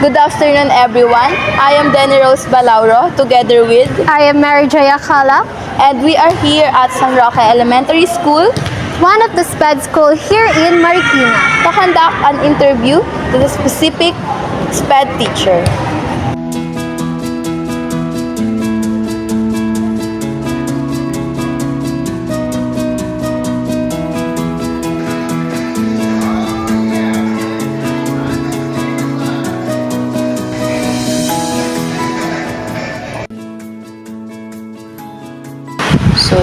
Good afternoon, everyone. I am Denny Rose Balauro, together with, I am Mary Jaya Kala, and we are here at San Roque Elementary School one of the SPED school here in Marikina. to conduct an interview to the specific SPED teacher. So,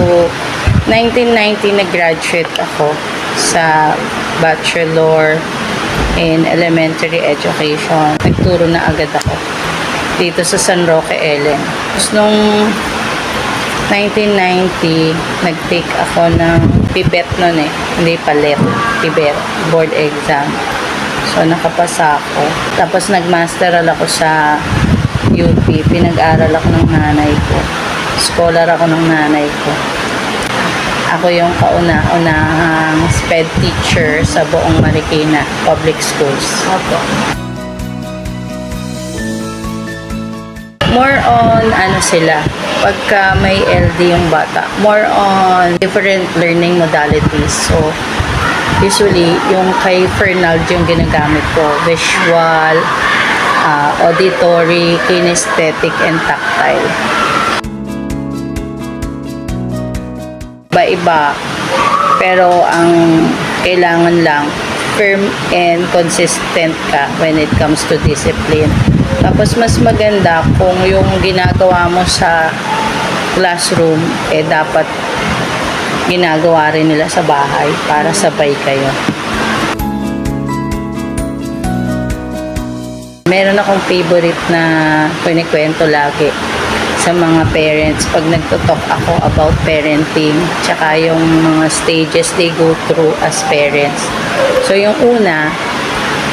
1990 nag-graduate ako sa Bachelor in Elementary Education. Nagturo na agad ako dito sa San Roque Ellen. Tapos nung 1990, nag-take ako ng PIBET nun hindi palit, PIBET, board exam. So, nakapasa ako. Tapos nag-masteral ako sa UP. Pinag-aral ako ng nanay ko. Scholar ako ng nanay ko. Ako yung kauna-unahang SPED teacher sa buong Marikina Public Schools. Opo. More on sila, pagka may LD yung bata, more on different learning modalities. So, usually, yung kay Fernald yung ginagamit ko, visual, auditory, kinesthetic, and tactile. Iba-iba, pero ang kailangan lang firm and consistent ka when it comes to discipline. Tapos mas maganda kung yung ginagawa mo sa classroom dapat ginagawa rin nila sa bahay para sabay kayo. Meron akong favorite na kinikwento lagi sa mga parents pag nagtutok ako about parenting, tsaka yung mga stages they go through as parents. So yung una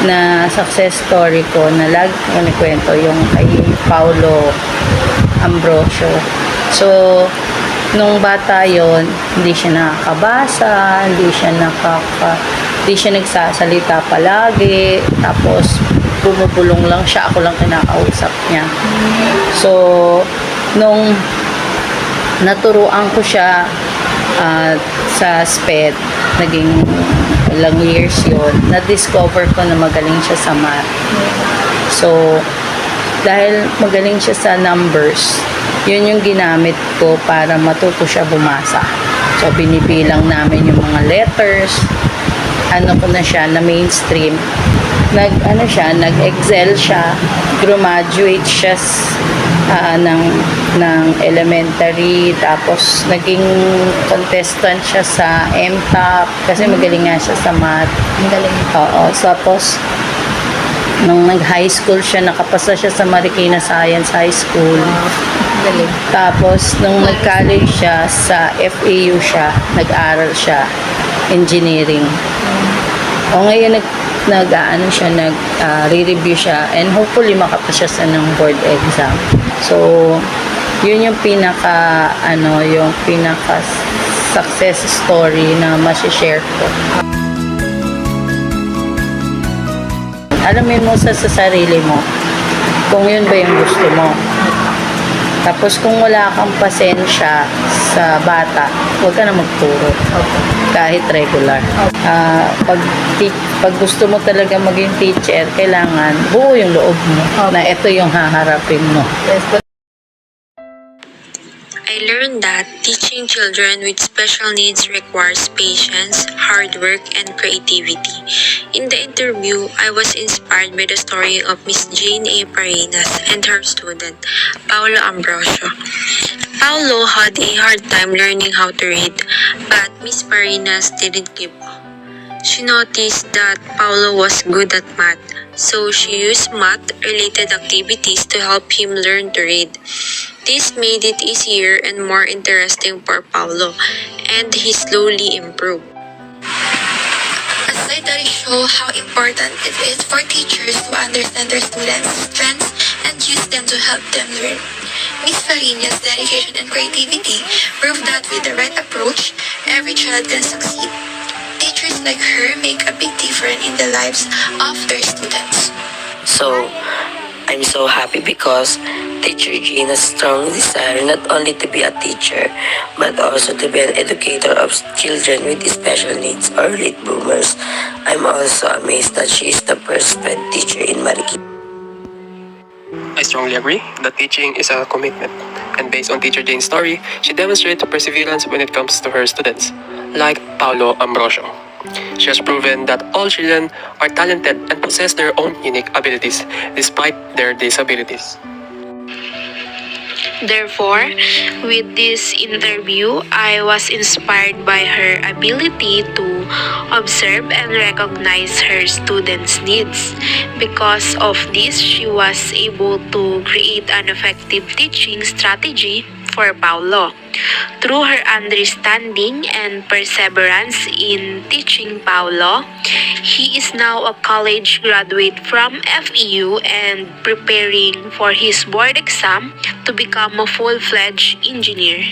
na success story ko na lagi ko kinikwento yung kay Paulo Ambrosio. So nung bata yon, hindi siya nakakabasa, hindi siya nagsasalita palagi, tapos bumubulong lang siya, ako lang kinakausap niya. So nung naturuan ko siya sa SPED, naging ilang years yun, na-discover ko na magaling siya sa math. So, dahil magaling siya sa numbers, yun yung ginamit ko para matuto siya bumasa. So, binibilang namin yung mga letters, ko na siya na mainstream. Nag-excel siya, graduate siya ng elementary, tapos naging contestant siya sa MTAP kasi magaling nga siya sa math. Magaling. Oo, tapos nung nag-high school siya, nakapasa siya sa Marikina Science High School. Magaling. Tapos nung nag-college siya, sa FAU siya, nag-aral siya, engineering. O ngayon re-review siya, and hopefully makapasa siya ng board exam. So, yun yung pinaka success story na ma-share ko. Alamin mo sa sarili mo kung yun ba yung gusto mo. Tapos kung wala kang pasensya sa bata, huwag ka na magturo. Kahit regular. Pag gusto mo talaga maging teacher, kailangan buo yung loob mo na ito yung haharapin mo. Yes, I learned that teaching children with special needs requires patience, hard work, and creativity. In the interview, I was inspired by the story of Miss Jane A. Parinas and her student, Paulo Ambrosio. Paulo had a hard time learning how to read, but Miss Parinas didn't give up. She noticed that Paulo was good at math, so she used math-related activities to help him learn to read. This made it easier and more interesting for Paulo, and he slowly improved. As studies show how important it is for teachers to understand their students' strengths and use them to help them learn. Miss Farina's dedication and creativity prove that with the right approach, every child can succeed. Teachers like her make a big difference in the lives of their students. So, I'm so happy because Teacher Jane has strong desire not only to be a teacher, but also to be an educator of children with special needs or late bloomers. I'm also amazed that she is the first SPED teacher in Marikina. I strongly agree that teaching is a commitment. And based on Teacher Jane's story, she demonstrates perseverance when it comes to her students, like Paulo Ambrosio. She has proven that all children are talented and possess their own unique abilities despite their disabilities. Therefore, with this interview, I was inspired by her ability to observe and recognize her students' needs. Because of this, she was able to create an effective teaching strategy for Paulo. Through her understanding and perseverance in teaching Paulo, he is now a college graduate from FEU and preparing for his board exam to become a full-fledged engineer.